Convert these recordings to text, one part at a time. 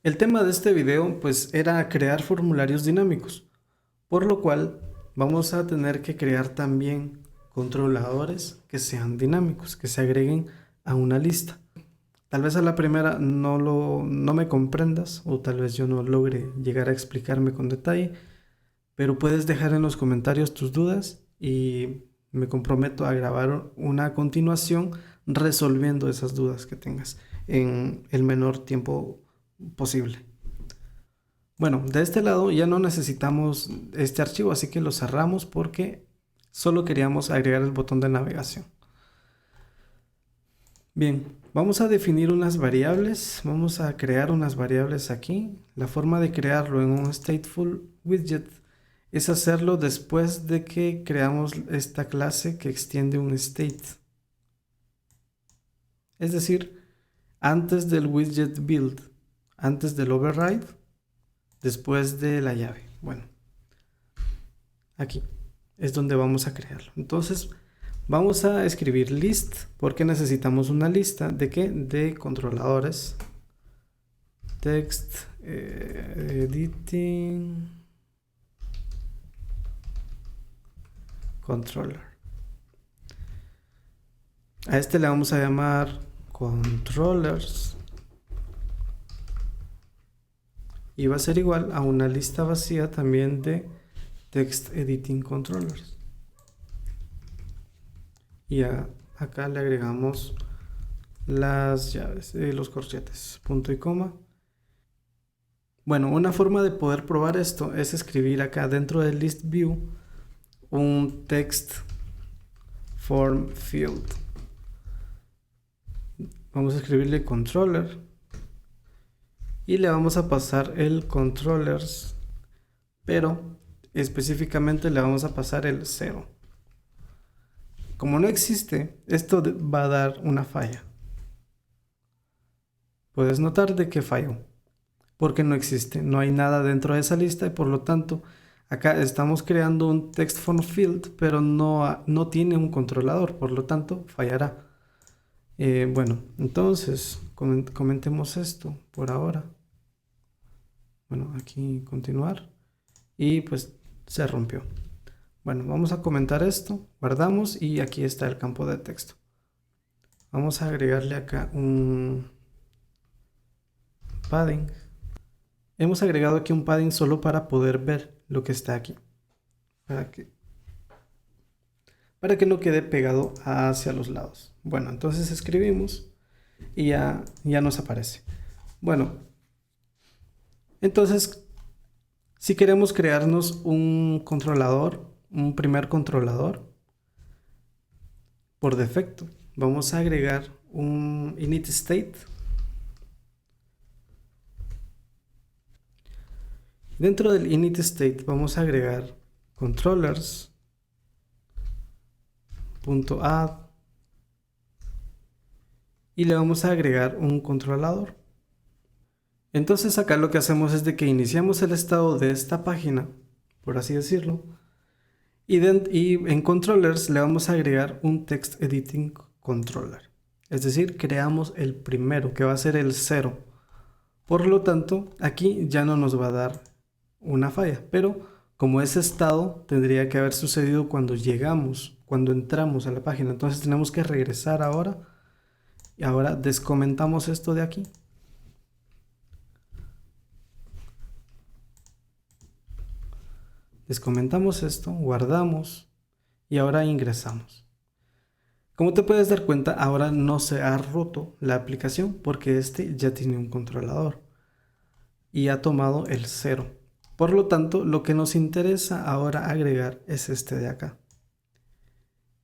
El tema de este video pues era crear formularios dinámicos, por lo cual vamos a tener que crear también controladores que sean dinámicos, que se agreguen a una lista. Tal vez a la primera no me comprendas o tal vez yo no logre llegar a explicarme con detalle, pero puedes dejar en los comentarios tus dudas y me comprometo a grabar una continuación resolviendo esas dudas que tengas en el menor tiempo posible. Bueno, de este lado ya no necesitamos este archivo, así que lo cerramos porque solo queríamos agregar el botón de navegación. Bien, vamos a definir unas variables, vamos a crear unas variables aquí. La forma de crearlo en un stateful widget es hacerlo después de que creamos esta clase que extiende un state. Es decir, antes del widget build, antes del override, después de la llave. Bueno, aquí es donde vamos a crearlo. Entonces vamos a escribir list porque necesitamos una lista de ¿qué? De controladores. Text editing controller. A este le vamos a llamar controllers y va a ser igual a una lista vacía también de text editing controllers. Y acá le agregamos las llaves, los corchetes, punto y coma. Bueno, una forma de poder probar esto es escribir acá dentro del list view un text form field. Vamos a escribirle controller y le vamos a pasar el controllers, pero específicamente le vamos a pasar el 0. Como no existe, esto va a dar una falla. Puedes notar de qué falló, porque no existe, no hay nada dentro de esa lista y por lo tanto acá estamos creando un text form field, pero no tiene un controlador, por lo tanto fallará. Bueno, entonces comentemos esto por ahora. Bueno, aquí continuar y pues se rompió. Bueno, vamos a comentar esto, guardamos y aquí está el campo de texto. Vamos a agregarle acá un padding. Hemos agregado aquí un padding solo para poder ver lo que está aquí. Para que no quede pegado hacia los lados. Bueno, entonces escribimos y ya nos aparece. Bueno, entonces si queremos crearnos un controlador, un primer controlador, por defecto vamos a agregar un init state. Dentro del init state vamos a agregar controllers.add y le vamos a agregar un controlador. Entonces acá lo que hacemos es de que iniciamos el estado de esta página, por así decirlo, y en controllers le vamos a agregar un text editing controller. Es decir, creamos el primero, que va a ser el 0. Por lo tanto, aquí ya no nos va a dar una falla, pero como ese estado tendría que haber sucedido cuando entramos a la página. Entonces tenemos que regresar ahora y ahora descomentamos esto de aquí. Descomentamos esto, guardamos y ahora ingresamos. Como te puedes dar cuenta, ahora no se ha roto la aplicación porque este ya tiene un controlador y ha tomado el 0. Por lo tanto, lo que nos interesa ahora agregar es este de acá.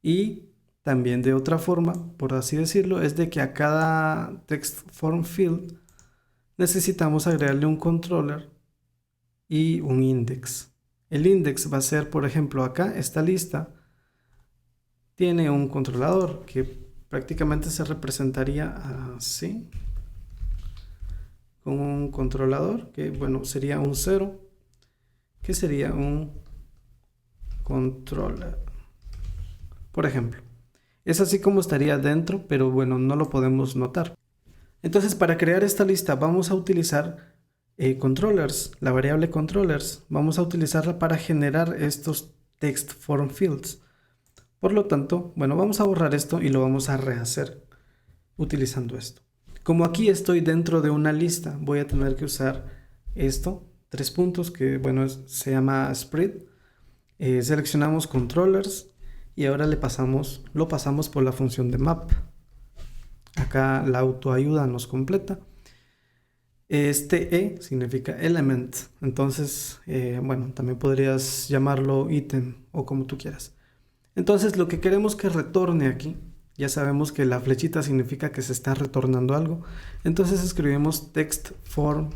Y también de otra forma, por así decirlo, es de que a cada text form field necesitamos agregarle un controller y un index. El index va a ser, por ejemplo, acá esta lista tiene un controlador que prácticamente se representaría así, con un controlador que, bueno, sería un 0, que sería un controller, por ejemplo. Es así como estaría dentro, pero bueno, no lo podemos notar. Entonces, para crear esta lista vamos a utilizar controllers, la variable controllers, vamos a utilizarla para generar estos text form fields. Por lo tanto, bueno, vamos a borrar esto y lo vamos a rehacer utilizando esto. Como aquí estoy dentro de una lista, voy a tener que usar esto, 3 puntos, que bueno, se llama spread. Seleccionamos controllers y ahora lo pasamos por la función de map. Acá la autoayuda nos completa. Este E significa element, entonces, bueno, también podrías llamarlo ítem o como tú quieras. Entonces, lo que queremos que retorne aquí, ya sabemos que la flechita significa que se está retornando algo, entonces escribimos text form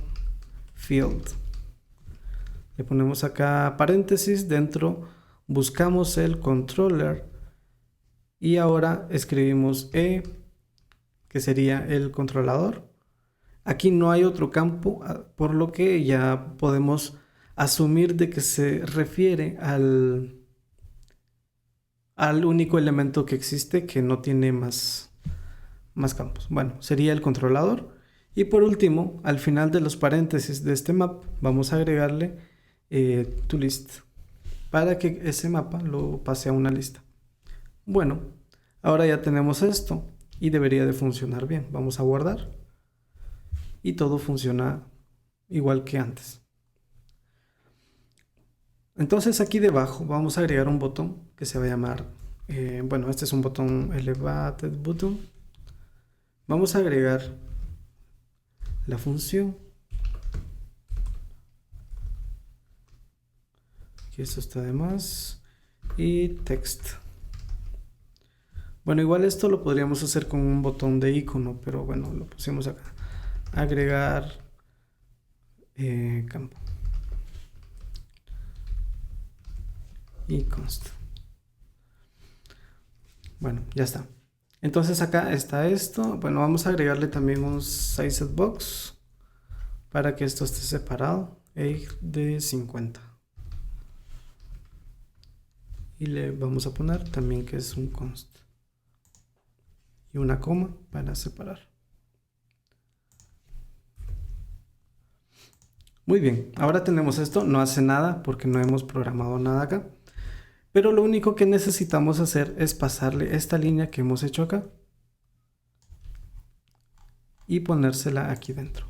field. Le ponemos acá paréntesis, dentro buscamos el controller y ahora escribimos E, que sería el controlador. Aquí no hay otro campo, por lo que ya podemos asumir de que se refiere al único elemento que existe que no tiene más campos. Bueno, sería el controlador. Y por último, al final de los paréntesis de este map, vamos a agregarle toList para que ese mapa lo pase a una lista. Bueno, ahora ya tenemos esto y debería de funcionar bien. Vamos a guardar. Y todo funciona igual que antes. Entonces aquí debajo vamos a agregar un botón que se va a llamar, bueno, este es un botón elevated button. Vamos a agregar la función. Aquí esto está de más. Y text. Bueno, igual esto lo podríamos hacer con un botón de icono, pero bueno, lo pusimos acá. Agregar campo y const. Bueno, ya está. Entonces acá está esto. Bueno, vamos a agregarle también un sized box para que esto esté separado, de 50. Y le vamos a poner también que es un const y una coma para separar. Muy bien, ahora tenemos esto, no hace nada porque no hemos programado nada acá, pero lo único que necesitamos hacer es pasarle esta línea que hemos hecho acá y ponérsela aquí dentro.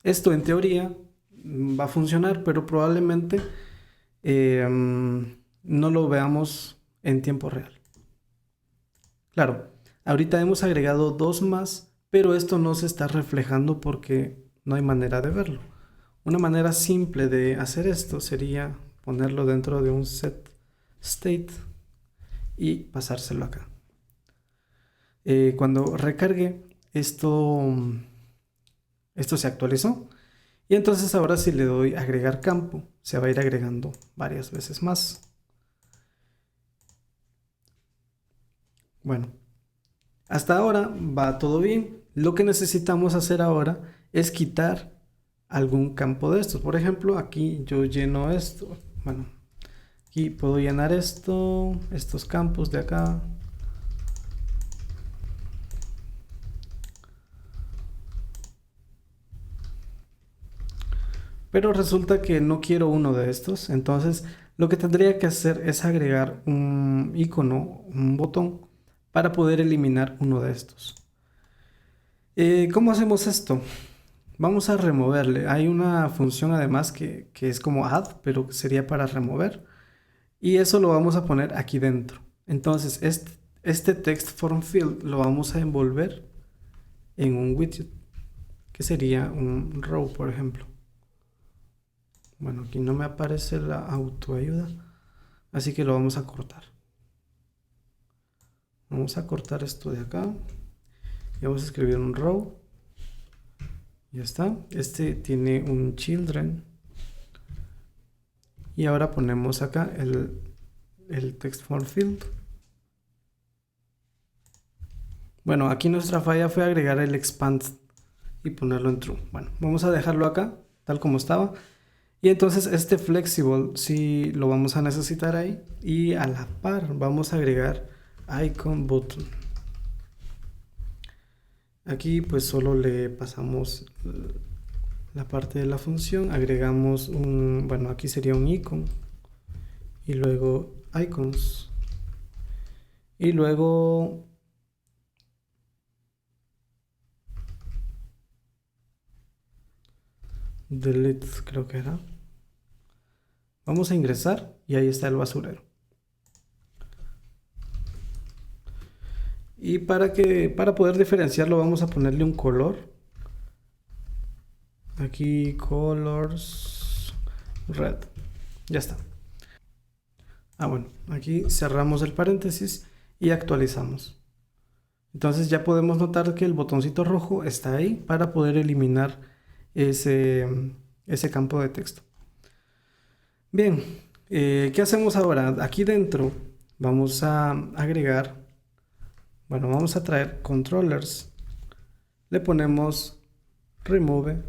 Esto en teoría va a funcionar, pero probablemente no lo veamos en tiempo real. Claro, ahorita hemos agregado 2 más, pero esto no se está reflejando porque no hay manera de verlo. Una manera simple de hacer esto sería ponerlo dentro de un set state y pasárselo acá. Cuando recargue esto se actualizó y entonces ahora si le doy agregar campo se va a ir agregando varias veces más. Bueno, hasta ahora va todo bien. Lo que necesitamos hacer ahora es quitar algún campo de estos. Por ejemplo, aquí yo lleno esto. Bueno, aquí puedo llenar estos campos de acá. Pero resulta que no quiero uno de estos. Entonces, lo que tendría que hacer es agregar un icono, un botón, para poder eliminar uno de estos. ¿Cómo hacemos esto? Vamos a removerle. Hay una función además que es como add, pero sería para remover. Y eso lo vamos a poner aquí dentro. Entonces, este text form field lo vamos a envolver en un widget, que sería un row, por ejemplo. Bueno, aquí no me aparece la autoayuda, así que lo vamos a cortar. Vamos a cortar esto de acá y vamos a escribir un row. Ya está. Este tiene un children. Y ahora ponemos acá el text form field. Bueno, aquí nuestra falla fue agregar el expand y ponerlo en true. Bueno, vamos a dejarlo acá, tal como estaba. Y entonces este flexible sí lo vamos a necesitar ahí. Y a la par vamos a agregar icon button. Aquí pues solo le pasamos la parte de la función, agregamos un, bueno, aquí sería un icon y luego icons y luego delete, creo que era. Vamos a ingresar y ahí está el basurero. Y para poder diferenciarlo vamos a ponerle un color. Aquí colors red. Ya está. Bueno, aquí cerramos el paréntesis y actualizamos. Entonces ya podemos notar que el botoncito rojo está ahí para poder eliminar ese campo de texto. Bien, ¿qué hacemos ahora? Aquí dentro vamos a agregar, bueno, vamos a traer controllers. Le ponemos remove.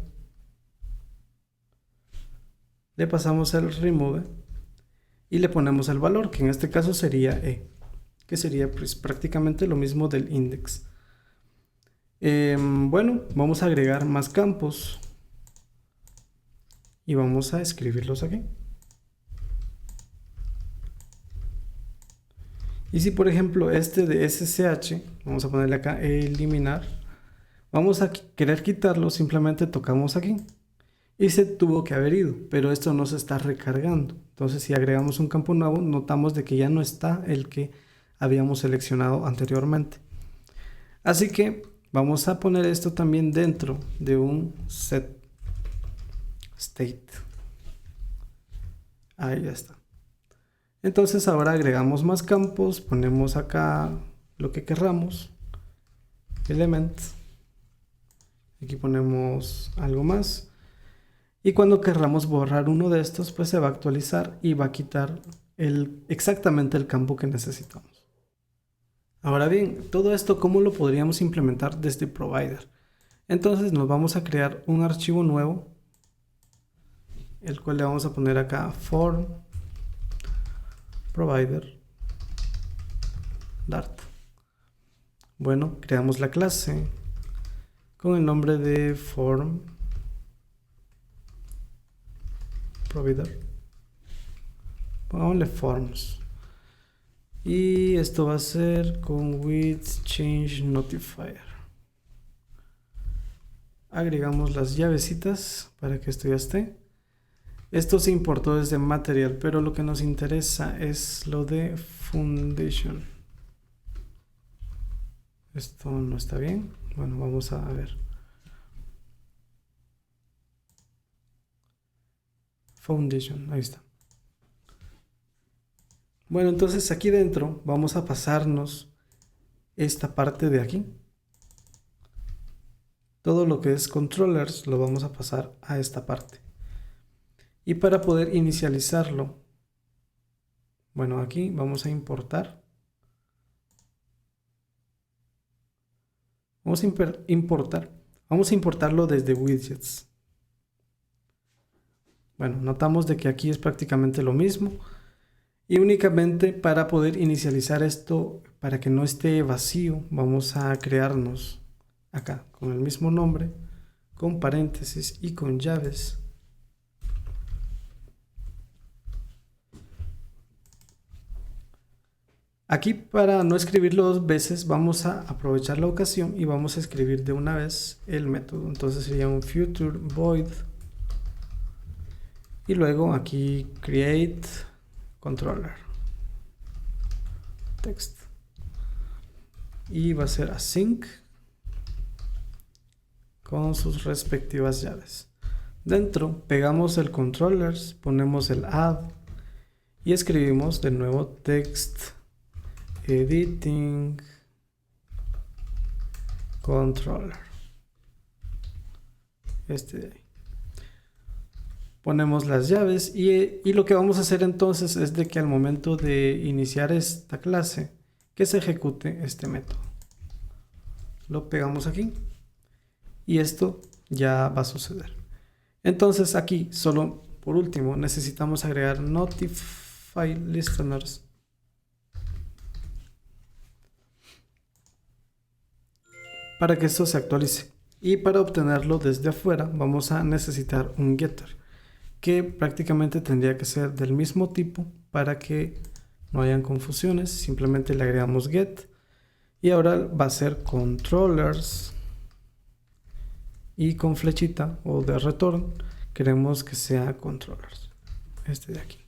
Le pasamos el remove y le ponemos el valor, que en este caso sería e, que sería pues prácticamente lo mismo del index. Bueno, vamos a agregar más campos y vamos a escribirlos aquí. Y si por ejemplo este de SSH, vamos a ponerle acá eliminar, vamos a querer quitarlo, simplemente tocamos aquí y se tuvo que haber ido, pero esto no se está recargando. Entonces si agregamos un campo nuevo, notamos de que ya no está el que habíamos seleccionado anteriormente. Así que vamos a poner esto también dentro de un set state. Ahí ya está. Entonces ahora agregamos más campos, ponemos acá lo que querramos, element, aquí ponemos algo más y cuando querramos borrar uno de estos pues se va a actualizar y va a quitar exactamente el campo que necesitamos. Ahora bien, todo esto ¿cómo lo podríamos implementar desde Provider? Entonces nos vamos a crear un archivo nuevo, el cual le vamos a poner acá form provider dart. Bueno, creamos la clase con el nombre de form provider. Pongámosle forms. Y esto va a ser con with change notifier. Agregamos las llavecitas para que esto ya esté. Esto se importó desde material, pero lo que nos interesa es lo de foundation. Esto no está bien. Bueno, vamos a ver. Foundation, ahí está. Bueno, entonces aquí dentro vamos a pasarnos esta parte de aquí. Todo lo que es controllers lo vamos a pasar a esta parte. Y para poder inicializarlo, bueno, aquí vamos a importar. Vamos a importarlo desde widgets. Bueno, notamos de que aquí es prácticamente lo mismo. Y únicamente para poder inicializar esto, para que no esté vacío, vamos a crearnos acá con el mismo nombre, con paréntesis y con llaves. Aquí para no escribirlo dos veces vamos a aprovechar la ocasión y vamos a escribir de una vez el método. Entonces sería un future void y luego aquí create controller text y va a ser async con sus respectivas llaves. Dentro pegamos el controllers, ponemos el add y escribimos de nuevo text editing controller, este de ahí. Ponemos las llaves y lo que vamos a hacer entonces es de que al momento de iniciar esta clase que se ejecute este método. Lo pegamos aquí y esto ya va a suceder. Entonces aquí solo por último necesitamos agregar notify listeners para que esto se actualice. Y para obtenerlo desde afuera vamos a necesitar un getter, que prácticamente tendría que ser del mismo tipo para que no hayan confusiones. Simplemente le agregamos get y ahora va a ser controllers y con flechita o de return queremos que sea controllers, este de aquí.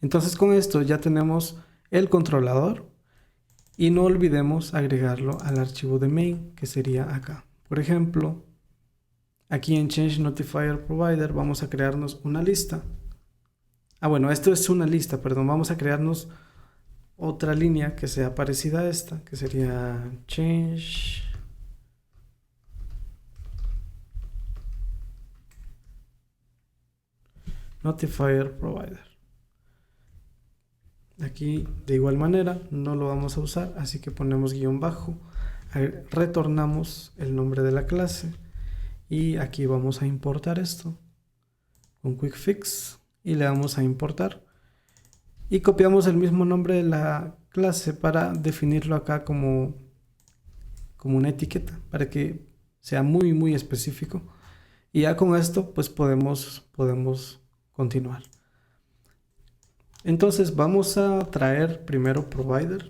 Entonces con esto ya tenemos el controlador y no olvidemos agregarlo al archivo de main, que sería acá. Por ejemplo, aquí en Change Notifier Provider vamos a crearnos una lista. Bueno, esto es una lista, perdón. Vamos a crearnos otra línea que sea parecida a esta, que sería Change Notifier Provider. Aquí de igual manera no lo vamos a usar, así que ponemos guión bajo, retornamos el nombre de la clase y aquí vamos a importar esto con Quick Fix y le vamos a importar y copiamos el mismo nombre de la clase para definirlo acá como una etiqueta para que sea muy específico, y ya con esto pues podemos continuar. Entonces vamos a traer primero provider.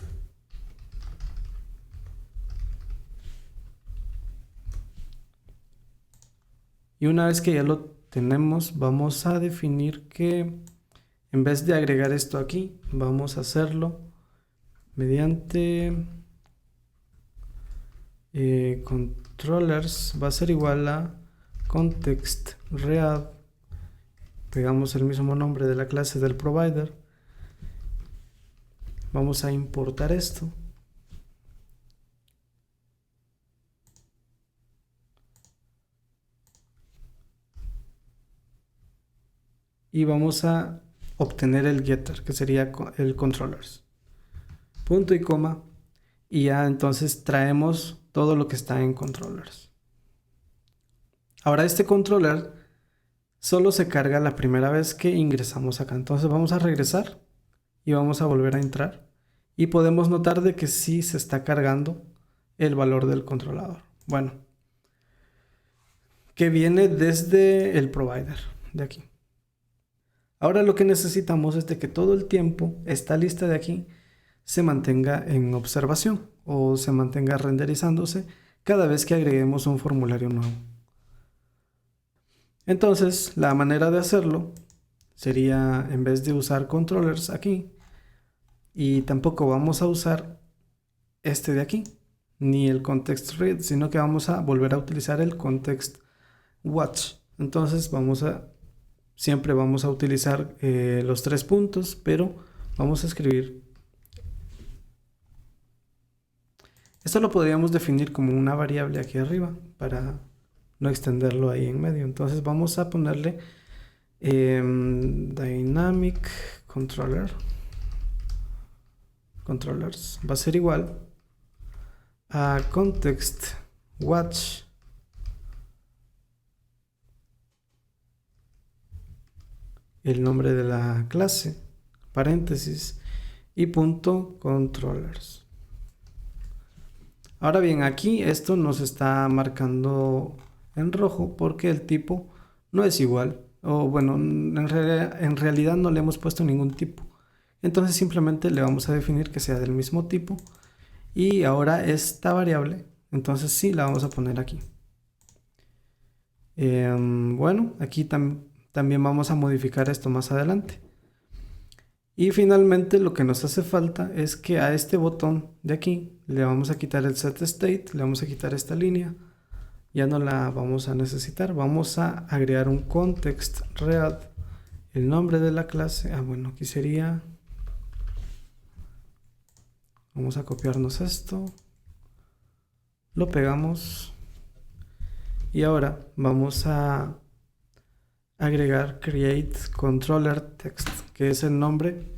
Y una vez que ya lo tenemos, vamos a definir que en vez de agregar esto aquí, vamos a hacerlo mediante controllers. Va a ser igual a context read. Pegamos el mismo nombre de la clase del provider. Vamos a importar esto. Y vamos a obtener el getter, que sería el controllers. Punto y coma. Y ya entonces traemos todo lo que está en controllers. Ahora este controller solo se carga la primera vez que ingresamos acá. Entonces vamos a regresar y vamos a volver a entrar. Y podemos notar de que sí se está cargando el valor del controlador. Bueno, que viene desde el provider de aquí. Ahora lo que necesitamos es de que todo el tiempo esta lista de aquí se mantenga en observación o se mantenga renderizándose cada vez que agreguemos un formulario nuevo. Entonces la manera de hacerlo sería, en vez de usar controllers aquí, y tampoco vamos a usar este de aquí ni el context read, sino que vamos a volver a utilizar el context watch. Entonces siempre vamos a utilizar los 3 puntos, pero vamos a escribir. Esto lo podríamos definir como una variable aquí arriba para no extenderlo ahí en medio. Entonces vamos a ponerle dynamic controllers va a ser igual a context watch el nombre de la clase, paréntesis, y punto controllers. Ahora bien, aquí esto nos está marcando en rojo porque el tipo no es igual, o bueno, en realidad no le hemos puesto ningún tipo. Entonces simplemente le vamos a definir que sea del mismo tipo, y ahora esta variable, entonces sí la vamos a poner aquí. Bueno, aquí también vamos a modificar esto más adelante. Y finalmente lo que nos hace falta es que a este botón de aquí le vamos a quitar el set state, le vamos a quitar esta línea, ya no la vamos a necesitar. Vamos a agregar un context read, el nombre de la clase. Bueno, aquí sería, vamos a copiarnos esto, lo pegamos y ahora vamos a agregar create controller text, que es el nombre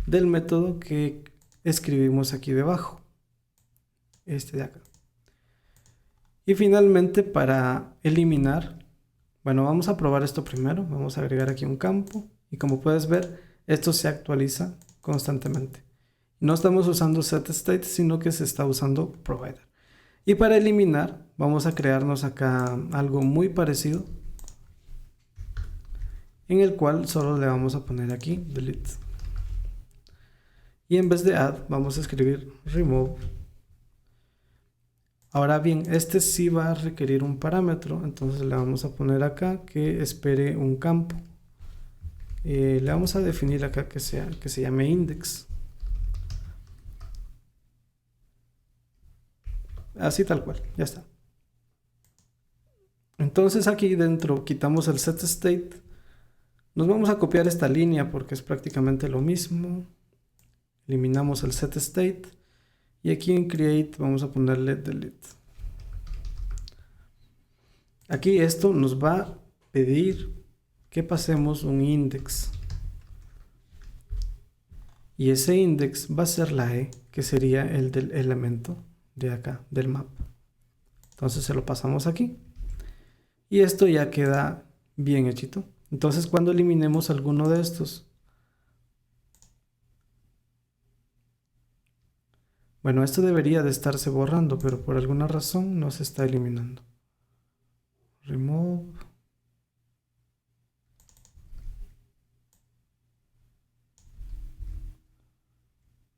del método que escribimos aquí debajo, este de acá. Y finalmente, para eliminar, bueno, vamos a probar esto primero. Vamos a agregar aquí un campo y como puedes ver, esto se actualiza constantemente. No estamos usando setState, sino que se está usando provider. Y para eliminar, vamos a crearnos acá algo muy parecido, en el cual solo le vamos a poner aquí delete. Y en vez de add, vamos a escribir remove. Ahora bien, este sí va a requerir un parámetro, entonces le vamos a poner acá que espere un campo. Le vamos a definir acá que se llame index. Así tal cual, ya está. Entonces aquí dentro quitamos el set state. Nos vamos a copiar esta línea porque es prácticamente lo mismo. Eliminamos el set state. Y aquí en create vamos a ponerle delete. Aquí esto nos va a pedir que pasemos un index. Y ese index va a ser la E, que sería el del elemento de acá, del map. Entonces se lo pasamos aquí. Y esto ya queda bien hechito. Entonces cuando eliminemos alguno de estos, bueno, esto debería de estarse borrando, pero por alguna razón no se está eliminando. Remove.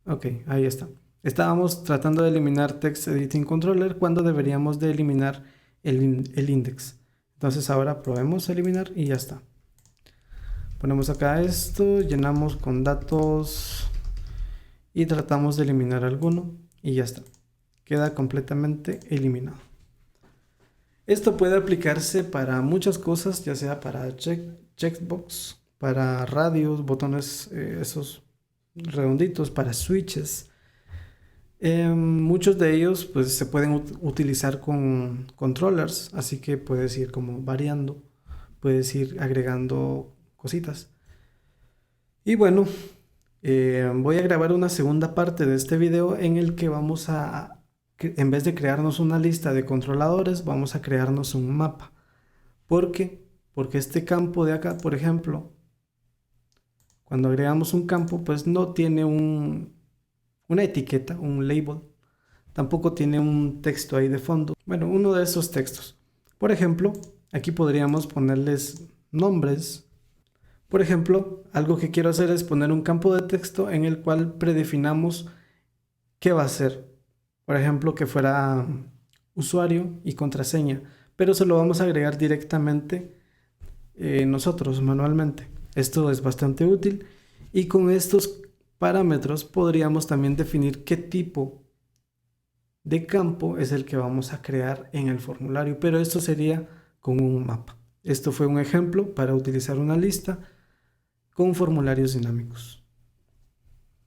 Ok, ahí está. Estábamos tratando de eliminar Text Editing Controller cuando deberíamos de eliminar el index. Entonces ahora probemos eliminar y ya está. Ponemos acá esto, llenamos con datos y tratamos de eliminar alguno y ya está. Queda completamente eliminado. Esto puede aplicarse para muchas cosas, ya sea para checkbox, para radios, botones esos redonditos, para switches. Muchos de ellos pues se pueden utilizar con controllers, así que puedes ir como variando, puedes ir agregando cositas. Y bueno, voy a grabar una segunda parte de este video en el que vamos a, en vez de crearnos una lista de controladores, vamos a crearnos un mapa. ¿Por qué? Porque este campo de acá, por ejemplo, cuando agregamos un campo, pues no tiene una etiqueta, un label. Tampoco tiene un texto ahí de fondo. Bueno, uno de esos textos. Por ejemplo, aquí podríamos ponerles nombres. Por ejemplo, algo que quiero hacer es poner un campo de texto en el cual predefinamos qué va a ser. Por ejemplo, que fuera usuario y contraseña, pero se lo vamos a agregar directamente nosotros manualmente. Esto es bastante útil y con estos parámetros podríamos también definir qué tipo de campo es el que vamos a crear en el formulario, pero esto sería con un mapa. Esto fue un ejemplo para utilizar una lista con formularios dinámicos.